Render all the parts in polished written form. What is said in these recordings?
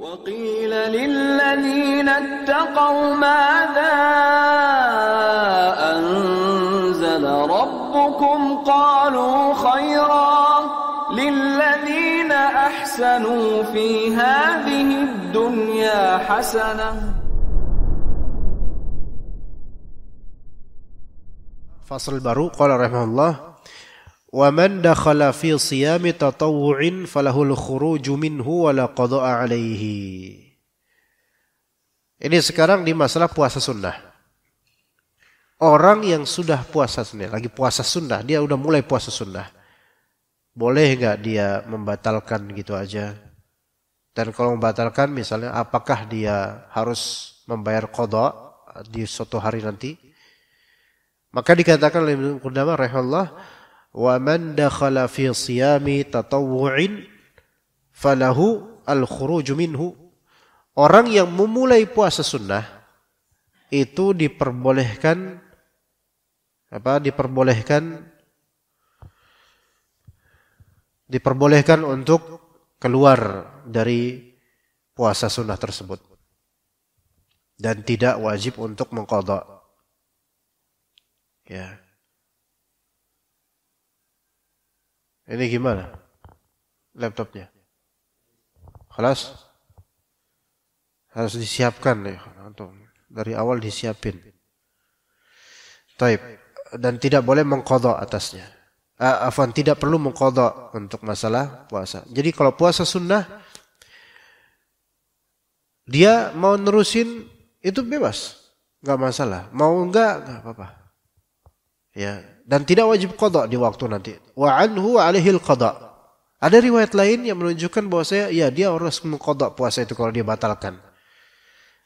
وقيل للذين اتقوا ماذا أنزل ربكم قالوا خيرا للذين أحسنوا في هذه الدنيا حسنة. Fasal baru qala rahimahullah wa man dakhala fi siyami tatawwu'in falahul khuruju minhu wa la qada'a alaihi. Ini sekarang di masalah puasa sunnah. Orang yang sudah puasa sunnah, lagi puasa sunnah, dia udah mulai puasa sunnah. Boleh enggak dia membatalkan gitu aja? Dan kalau membatalkan misalnya apakah dia harus membayar qada di suatu hari nanti? Maka dikatakan oleh Ibnu Qudamah rahimahullah wa man dakhala fi siyami tatawwu'in falahu al-khuruju minhu. Orang yang memulai puasa sunnah itu diperbolehkan untuk keluar dari puasa sunnah tersebut dan tidak wajib untuk mengqadha. Ya. Ini gimana? Laptopnya. Khalas? Harus disiapkan ya. Dari awal disiapin. Taib. Dan tidak boleh mengqadha atasnya. Tidak perlu mengqadha untuk masalah puasa. Jadi kalau puasa sunnah, dia mau nerusin itu bebas. Enggak masalah. Mau enggak apa-apa. Ya, dan tidak wajib qada di waktu nanti. Wa anhu alaihil qada. Ada riwayat lain yang menunjukkan bahwa dia harus mengqada puasa itu kalau dia batalkan.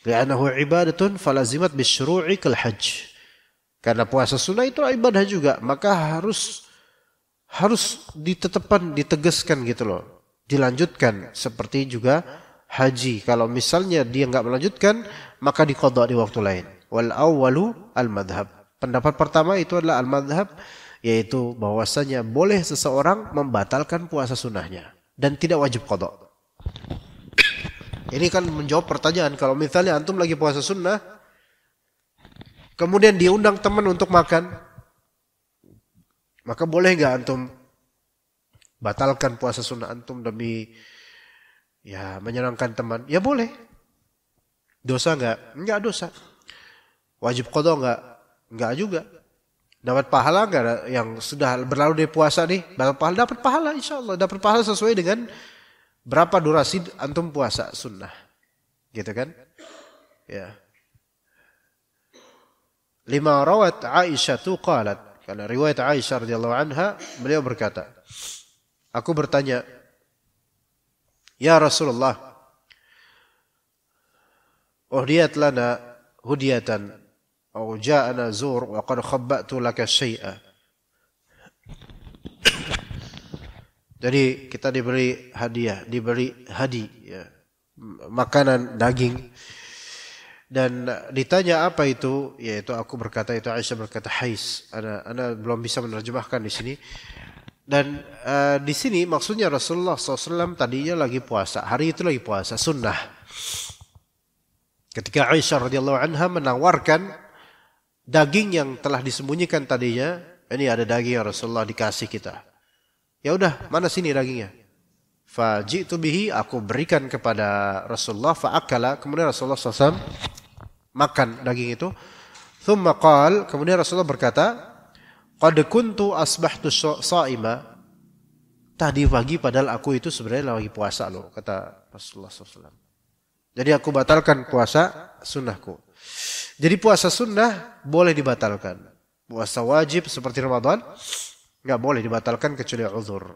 Li'annahu ibadatun falazimat bisyuru'i kal hajj. Karena puasa sunnah itu ibadah juga, maka harus ditegaskan gitu loh. Dilanjutkan seperti juga haji. Kalau misalnya dia enggak melanjutkan, maka diqada di waktu lain. Wal awwalu al madhhab. Pendapat pertama itu adalah al-madhhab, yaitu bahwasanya boleh seseorang membatalkan puasa sunnahnya dan tidak wajib qadha. Ini kan menjawab pertanyaan, kalau misalnya antum lagi puasa sunnah, kemudian diundang teman untuk makan, maka boleh enggak antum batalkan puasa sunnah antum demi menyenangkan teman? Ya boleh. Dosa enggak? Enggak dosa. Wajib qadha enggak? Enggak juga. Dapat pahala enggak yang sudah berlalu dari puasa nih? Dapat pahala insyaallah. Dapat pahala sesuai dengan berapa durasi antum puasa sunnah. Gitu kan? Ya. Lima rawat Aisyah tu qalat. Karena riwayat Aisyah radhiyallahu anha, beliau berkata, aku bertanya, ya Rasulullah, uhdiyat lana hudiyatan atau ja'ana zur wa qad khabba'tu laka syai'a. Jadi kita diberi hadiah, makanan daging. Dan ditanya apa itu? Yaitu aku berkata, itu Aisyah berkata hais. Ana belum bisa menerjemahkan di sini. Dan di sini maksudnya Rasulullah SAW tadinya lagi puasa. Hari itu lagi puasa sunnah. Ketika Aisyah radhiyallahu anha menawarkan daging yang telah disembunyikan tadinya, ini ada daging yang Rasulullah dikasih kita. Ya udah, mana sini dagingnya? Faji'tu bihi, aku berikan kepada Rasulullah, fa'akala, kemudian Rasulullah SAW makan daging itu. Thumma qal, kemudian Rasulullah berkata, qad kuntu asbahtu sha'ima. Tadi pagi padahal aku itu sebenarnya lagi puasa loh, kata Rasulullah SAW. Jadi aku batalkan puasa sunnahku. Jadi puasa sunnah boleh dibatalkan. Puasa wajib seperti Ramadan enggak boleh dibatalkan kecuali uzur.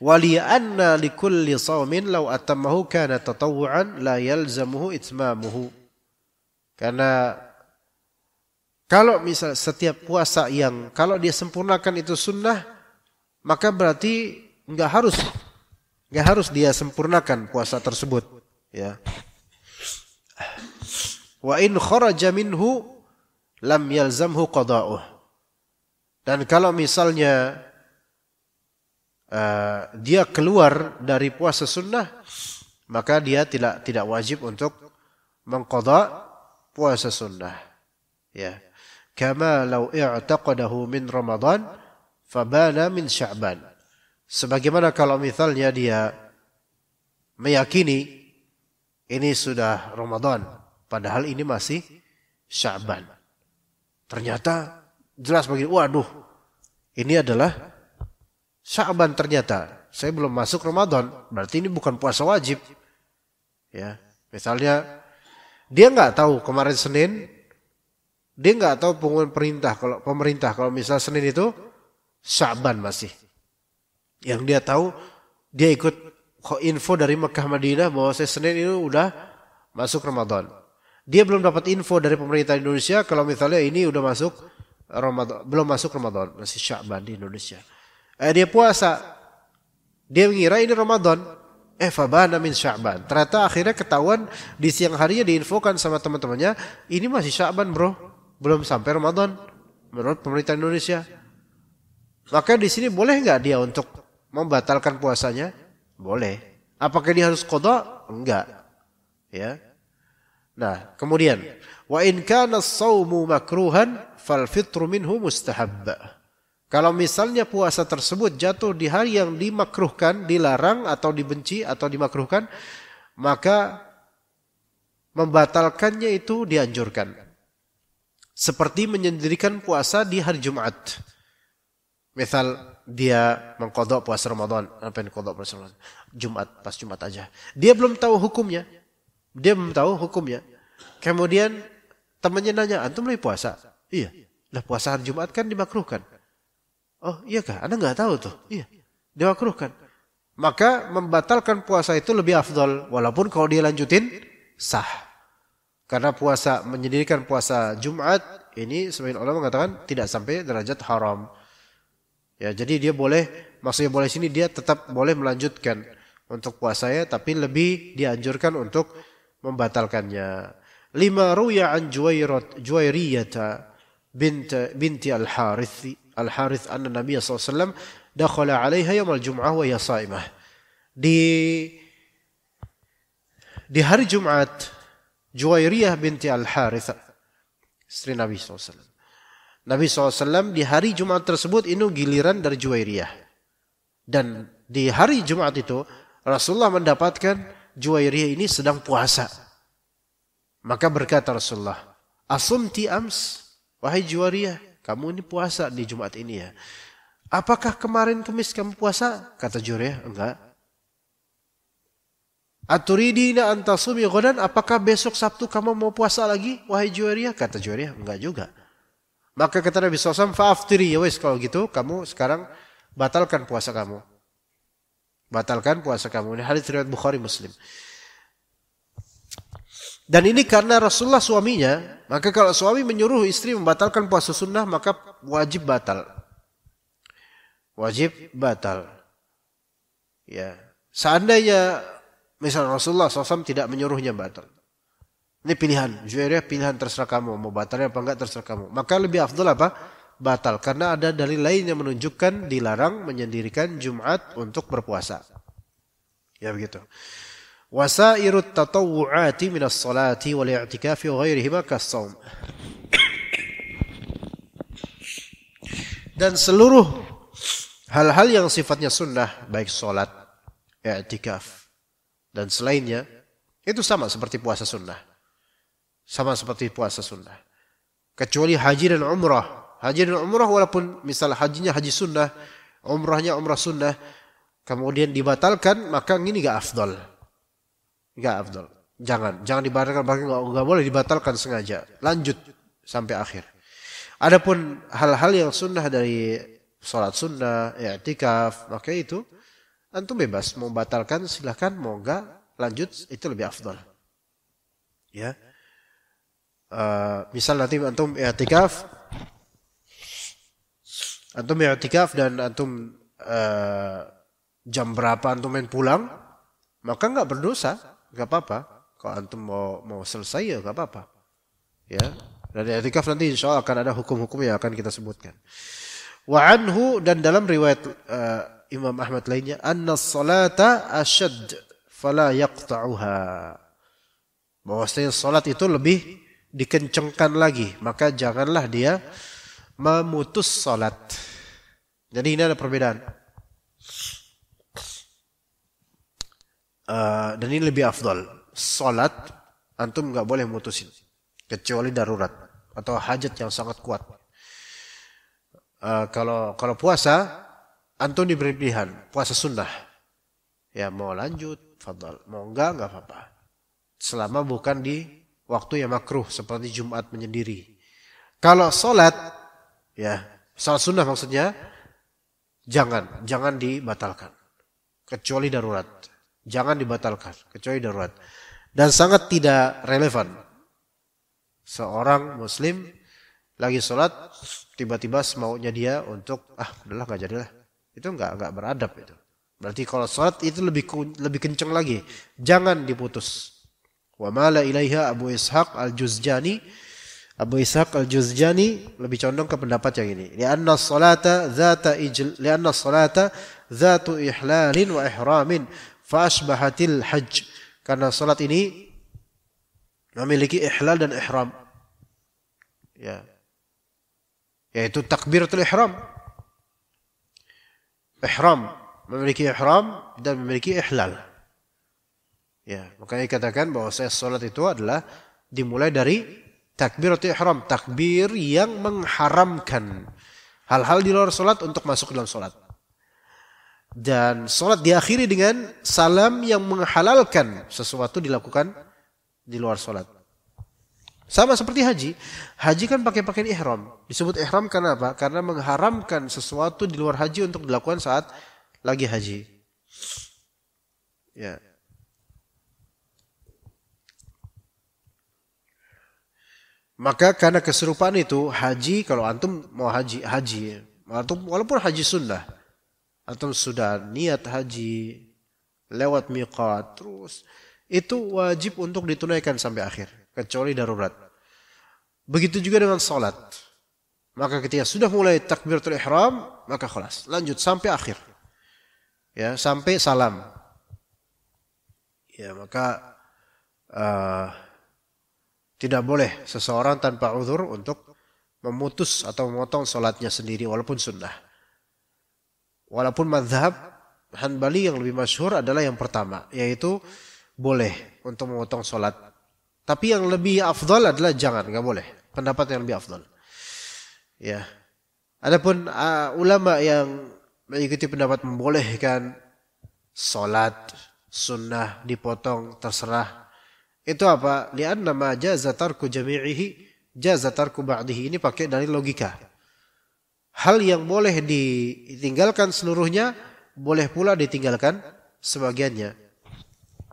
Wali'anna likulli shaumin law atammahu kana tatawwu'an la yalzamuhu itmamuhu. Karena kalau misal setiap puasa yang kalau dia sempurnakan itu sunnah, maka berarti enggak harus dia sempurnakan puasa tersebut, ya. Wa in kharaja minhu lam yalzamhu qada'uh. Dan kalau misalnya dia keluar dari puasa sunnah, maka dia tidak wajib untuk mengqadha puasa sunnah. Ya. Kama law i'taqadahu min Ramadan fabana min Sya'ban. Sebagaimana kalau misalnya dia meyakini ini sudah Ramadan, padahal ini masih Sya'ban. Ternyata jelas bagi, waduh, ini adalah Sya'ban ternyata. Saya belum masuk Ramadan, berarti ini bukan puasa wajib. Ya, misalnya dia nggak tahu kemarin Senin, dia nggak tahu pengumuman pemerintah kalau misal Senin itu Sya'ban masih. Yang dia tahu, dia ikut info dari Mekah Madinah bahwa Senin ini udah masuk Ramadan. Dia belum dapat info dari pemerintah Indonesia kalau misalnya ini udah masuk Ramadan, belum masuk Ramadan, masih Sya'ban di Indonesia. Dia puasa. Dia mengira ini Ramadan. Fabana min Sya'ban. Ternyata akhirnya ketahuan di siang harinya diinfokan sama teman-temannya, ini masih Sya'ban bro, belum sampai Ramadan menurut pemerintah Indonesia. Maka di sini boleh nggak dia untuk membatalkan puasanya? Boleh. Apakah dia harus qadha? Enggak. Ya. Nah, kemudian wa in kana as-shaumu makruhan fal fitru minhu mustahab. Kalau misalnya puasa tersebut jatuh di hari yang dimakruhkan, dilarang atau dibenci atau dimakruhkan, maka membatalkannya itu dianjurkan. Seperti menyendirikan puasa di hari Jumat. Misal dia mengqadha puasa Ramadan, apa yang qadha puasa Ramadan? Pas Jumat aja. Dia belum tahu hukumnya. Kemudian temannya nanya, antum lagi puasa? Iya. Lah puasa hari Jumat kan dimakruhkan. Oh iya kah? Anda nggak tahu tuh? Iya. Dimakruhkan. Maka membatalkan puasa itu lebih afdal. Walaupun kalau dia lanjutin, sah. Karena menyendirikan puasa Jumat, ini sebagian ulama mengatakan tidak sampai derajat haram. Ya, jadi dia maksudnya boleh sini dia tetap boleh melanjutkan untuk puasanya, tapi lebih dianjurkan untuk membatalkannya. 5 ruya an Juwairiyata binti Al-Harith anna Nabi sallallahu alaihi wasallam dakhala 'alaiha yaum al-jum'ah wa hiya sha'imah. Di hari Jumat, Juwairiyah binti Al-Harith, istri Nabi sallallahu alaihi wasallam. Nabi SAW di hari Jumat tersebut ini giliran dari Juwairiyah. Dan di hari Jumat itu Rasulullah mendapatkan Juwairiyah ini sedang puasa. Maka berkata Rasulullah, "Asumti ams, wahai Juwairiyah, kamu ini puasa di Jumat ini ya. Apakah kemarin Kamis kamu puasa?" Kata Juwairiyah, "Enggak." "Aturidina an tasumi ghadan, apakah besok Sabtu kamu mau puasa lagi, wahai Juwairiyah?" Kata Juwairiyah, "Enggak juga." Maka kata Nabi SAW, "Fa'aftiri, ya wes kalau gitu kamu sekarang batalkan puasa kamu." Batalkan puasa kamu. Ini hadits riwayat Bukhari Muslim. Dan ini karena Rasulullah suaminya, maka kalau suami menyuruh istri membatalkan puasa sunnah, maka wajib batal. Wajib batal. Ya. Seandainya misalnya Rasulullah SAW tidak menyuruhnya batal. Ini pilihan, Juwairiyah pilihan terserah kamu, mau batalnya apa enggak terserah kamu. Maka lebih afdal apa? Batal. Karena ada dalil lain yang menunjukkan dilarang menyendirikan Jumat untuk berpuasa. Ya begitu. Wasairut tatawu'ati minas salati wal i'tikafi wa ghairihima kas-shaum. Dan seluruh hal-hal yang sifatnya sunnah, baik salat, i'tikaf dan selainnya, itu sama seperti puasa sunnah. Sama seperti puasa sunnah. Kecuali haji dan umrah. Haji dan umrah walaupun misal hajinya haji sunnah, umrahnya umrah sunnah, kemudian dibatalkan, maka ini enggak afdal. Enggak afdal. Jangan dibatalkan, bahkan enggak boleh dibatalkan sengaja. Lanjut sampai akhir. Adapun hal-hal yang sunnah dari salat sunnah, i'tikaf, maka itu antum bebas mau batalkan silakan, mau enggak lanjut itu lebih afdal. Ya. Misal nanti antum i'tikaf dan antum jam berapa antum main pulang, maka enggak berdosa, enggak apa-apa. Kalau antum mau selesai ya enggak apa-apa. Ya. Dan i'tikaf nanti insyaallah akan ada hukum-hukum yang akan kita sebutkan. Wa anhu, dan dalam riwayat Imam Ahmad lainnya, anna salata ashad fala yaqta'uha. Bahwasanya salat itu lebih dikencengkan lagi, maka janganlah dia memutus salat. Jadi ini ada perbedaan. Dan ini lebih afdal. Salat antum nggak boleh mutusin kecuali darurat atau hajat yang sangat kuat. Kalau puasa antum diberi pilihan, puasa sunnah. Ya mau lanjut, fadal. Mau enggak apa-apa. Selama bukan di waktu yang makruh seperti Jumat menyendiri. Kalau salat, ya salat sunnah maksudnya, jangan dibatalkan kecuali darurat. Jangan dibatalkan kecuali darurat. Dan sangat tidak relevan seorang muslim lagi sholat tiba-tiba semaunya dia untuk udahlah nggak jadilah. Itu nggak beradab itu. Berarti kalau sholat itu lebih kenceng lagi. Jangan diputus. Wa mala ilaiha Abu Ishaq al-Juzjani. Abu Ishaq al-Juzjani lebih condong ke pendapat yang ini. Lianna salata zatu ihlalin wa ihramin fa asbahatil hajj. Karena salat ini memiliki ihlal dan ihram. Ya. Yaitu takbiratul ihram. Ihram memiliki ihram dan memiliki ihlal. Ya, makanya dikatakan bahwa salat itu adalah dimulai dari takbiratul ihram, takbir yang mengharamkan hal-hal di luar salat untuk masuk ke dalam salat. Dan salat diakhiri dengan salam yang menghalalkan sesuatu dilakukan di luar salat. Sama seperti haji. Haji kan pakai pakaian ihram. Disebut ihram karena apa? Karena mengharamkan sesuatu di luar haji untuk dilakukan saat lagi haji. Ya. Maka karena keserupaan itu haji, kalau antum mau haji, antum walaupun haji sunnah, antum sudah niat haji lewat miqat terus, itu wajib untuk ditunaikan sampai akhir kecuali darurat. Begitu juga dengan salat. Maka ketika sudah mulai takbiratul ihram, maka khalas, lanjut sampai akhir. Ya, sampai salam. Ya, maka tidak boleh seseorang tanpa uzur untuk memutus atau memotong salatnya sendiri walaupun sunnah. Walaupun mazhab Hanbali yang lebih masyhur adalah yang pertama, yaitu boleh untuk memotong salat. Tapi yang lebih afdal adalah jangan, enggak boleh. Pendapat yang lebih afdal. Ya. Adapun ulama yang mengikuti pendapat membolehkan salat sunnah dipotong terserah. Itu apa? Li'anna ma jaza tarku jami'ihi jaza tarku ba'dihi. Ini pakai dari logika. Hal yang boleh ditinggalkan seluruhnya, boleh pula ditinggalkan sebagiannya.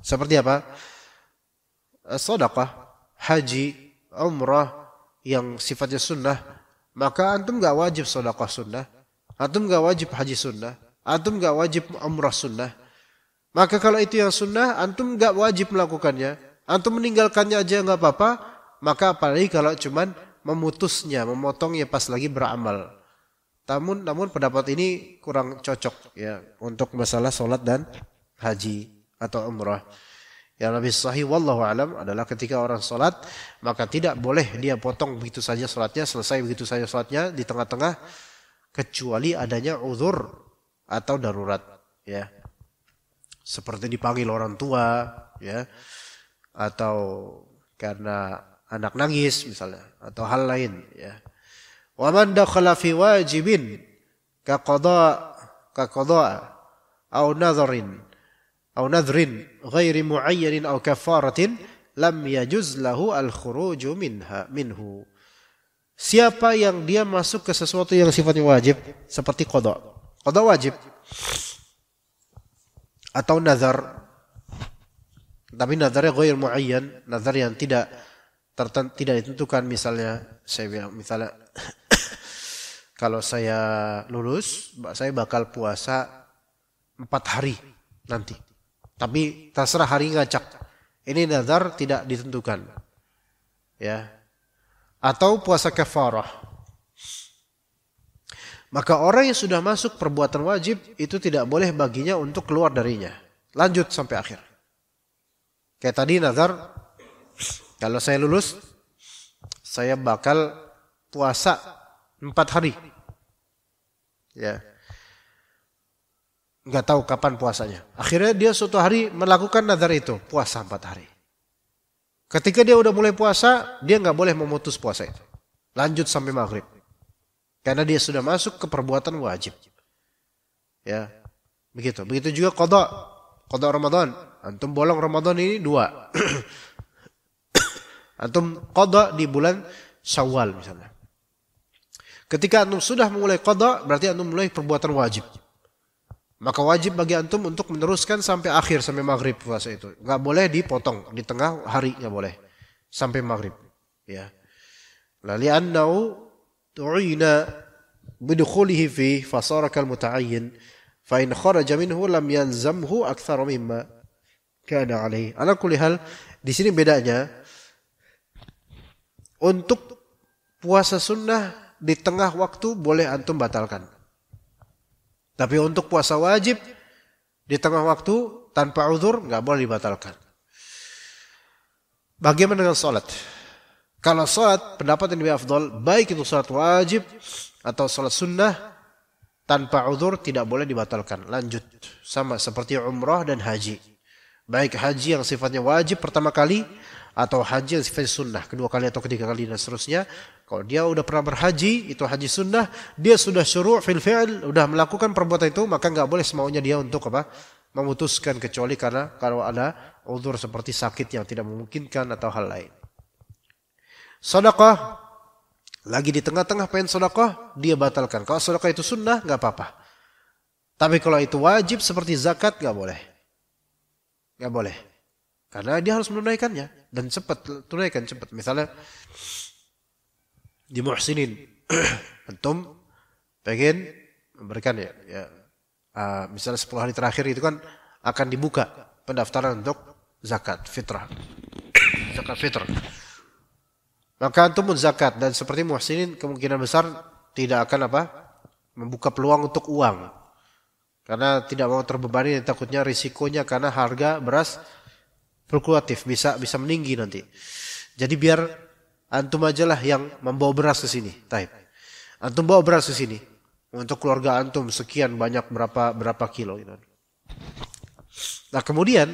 Seperti apa? Sedekah, haji, umrah yang sifatnya sunnah, maka antum enggak wajib sedekah sunnah, antum enggak wajib haji sunnah, antum enggak wajib umrah sunnah. Maka kalau itu yang sunnah, antum enggak wajib melakukannya, antum meninggalkannya aja enggak apa-apa. Maka apalagi kalau cuman memutusnya, memotongnya pas lagi beramal. Namun pendapat ini kurang cocok ya untuk masalah salat dan haji atau umrah. Yang lebih sahih wallahu alam adalah ketika orang salat, maka tidak boleh dia potong begitu saja salatnya, selesai begitu saja salatnya di tengah-tengah, kecuali adanya uzur atau darurat ya. Seperti dipanggil orang tua ya, atau karena anak nangis misalnya, atau hal lain ya. Wa man dakhala fi wajibin ka qada au nadhrin ghairi muayyanin au kafaratin lam yajuz lahu al-khuruj minhu. Siapa yang dia masuk ke sesuatu yang sifatnya wajib seperti qada wajib atau nazar, tapi nazarnya ghair muayyan, nazar yang tidak ditentukan. Misalnya saya bilang, misalnya kalau saya lulus, saya bakal puasa 4 hari nanti. Tapi terserah hari ngacak. Ini nazar tidak ditentukan. Ya. Atau puasa kafarah. Maka orang yang sudah masuk perbuatan wajib itu tidak boleh baginya untuk keluar darinya. Lanjut sampai akhir. Kayak tadi nazar, kalau saya lulus, saya bakal puasa 4 hari. Ya. Nggak tahu kapan puasanya. Akhirnya dia suatu hari melakukan nazar itu, puasa 4 hari. Ketika dia udah mulai puasa, dia nggak boleh memutus puasa itu. Lanjut sampai maghrib. Karena dia sudah masuk ke perbuatan wajib. Ya, begitu. Begitu juga qada Ramadan. Antum bolong Ramadan ini 2. Antum qada di bulan Syawal misalnya. Ketika antum sudah mulai qada, berarti antum mulai perbuatan wajib. Maka wajib bagi antum untuk meneruskan sampai akhir, sampai maghrib puasa itu. Nggak boleh dipotong di tengah hari, nggak boleh sampai maghrib. Ya. Li'annahu tu'ina bidukhulihi fi fasara kal muta'ayyin fa in kharaja minhu lam yanzamhu aktsara mimma kana alaihi. Ala kulli hal, di sini bedanya untuk puasa sunnah di tengah waktu boleh antum batalkan. Tapi untuk puasa wajib di tengah waktu tanpa uzur nggak boleh dibatalkan. Bagaimana dengan salat? Kalau salat, pendapat yang lebih afdal, baik itu salat wajib atau salat sunnah, tanpa uzur tidak boleh dibatalkan. Lanjut, sama seperti umrah dan haji. Baik haji yang sifatnya wajib pertama kali, atau haji yang sifatnya sunnah, kedua kali atau ketiga kali dan seterusnya. Kalau dia udah pernah berhaji, itu haji sunnah, dia sudah syuru' fil fi'l, udah melakukan perbuatan itu, maka nggak boleh semaunya dia untuk memutuskan, kecuali karena kalau ada uzur seperti sakit yang tidak memungkinkan atau hal lain. Sedekah, lagi di tengah-tengah pengen sedekah, dia batalkan. Kalau sedekah itu sunnah, nggak apa-apa. Tapi kalau itu wajib seperti zakat, nggak boleh. Nggak boleh. Karena dia harus menunaikannya. Dan cepat, tunaikan cepat. Misalnya, di muhsinin, antum pengen memberikan misalnya 10 hari terakhir itu kan akan dibuka pendaftaran untuk zakat fitrah. Zakat fitrah. Maka antum zakat, dan seperti muhsinin kemungkinan besar tidak akan membuka peluang untuk uang. Karena tidak mau terbebani dan takutnya risikonya karena harga beras fluktuatif bisa meninggi nanti. Jadi biar antum ajalah yang membawa beras ke sini. Taib. Antum bawa beras ke sini untuk keluarga antum sekian banyak berapa kilo gitu. Nah, kemudian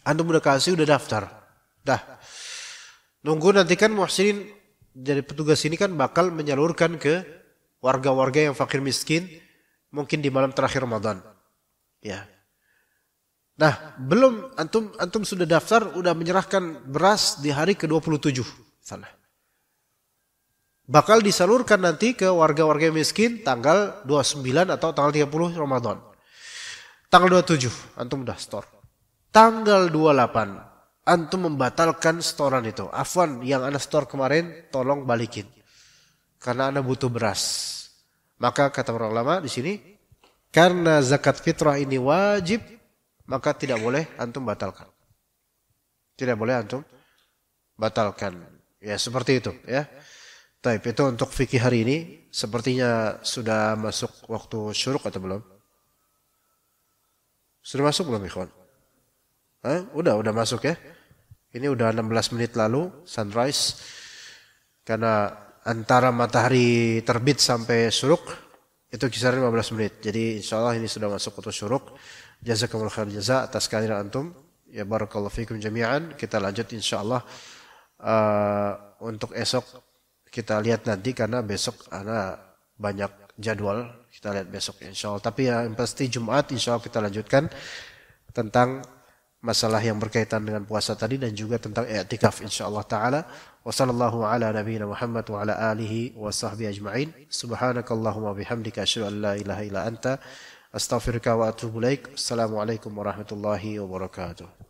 antum udah kasih, udah daftar. Dah. Nunggu nanti kan muhsinin dari petugas ini kan bakal menyalurkan ke warga-warga yang fakir miskin mungkin di malam terakhir Ramadan. Ya. Nah, belum antum sudah daftar, udah menyerahkan beras di hari ke-27. Salah. Bakal disalurkan nanti ke warga-warga miskin tanggal 29 atau tanggal 30 Ramadan. Tanggal 27 antum udah store. Tanggal 28 antum membatalkan storan itu. Afwan, yang Anda store kemarin tolong balikin. Karena Anda butuh beras. Maka kata para ulama di sini, karena zakat fitrah ini wajib, maka tidak boleh antum batalkan. Tidak boleh antum batalkan. Ya, seperti itu ya. Baik, itu untuk fikih hari ini. Sepertinya sudah masuk waktu syuruk atau belum? Sudah masuk belum, ikhwan? Udah masuk ya. Ini udah 16 menit lalu sunrise. Karena antara matahari terbit sampai syuruk itu kisaran 15 menit. Jadi insyaallah ini sudah masuk waktu syuruk. Jazakumullah khair jazaa atas kehadiran antum. Ya barakallahu fikum jami'an. Kita lanjut insyaallah untuk esok kita lihat nanti karena besok ada banyak jadwal. Kita lihat besok insyaallah. Tapi yang pasti Jumat insyaallah kita lanjutkan tentang masalah yang berkaitan dengan puasa tadi dan juga tentang i'tikaf insyaallah taala. Wa sallallahu ala nabiyyina Muhammad wa ala alihi wa sahbihi ajma'in. Subhanakallahumma bihamdika asyhadu an la ilaha illa anta astaghfiruka wa atubu ilaik. Assalamualaikum warahmatullahi wabarakatuh.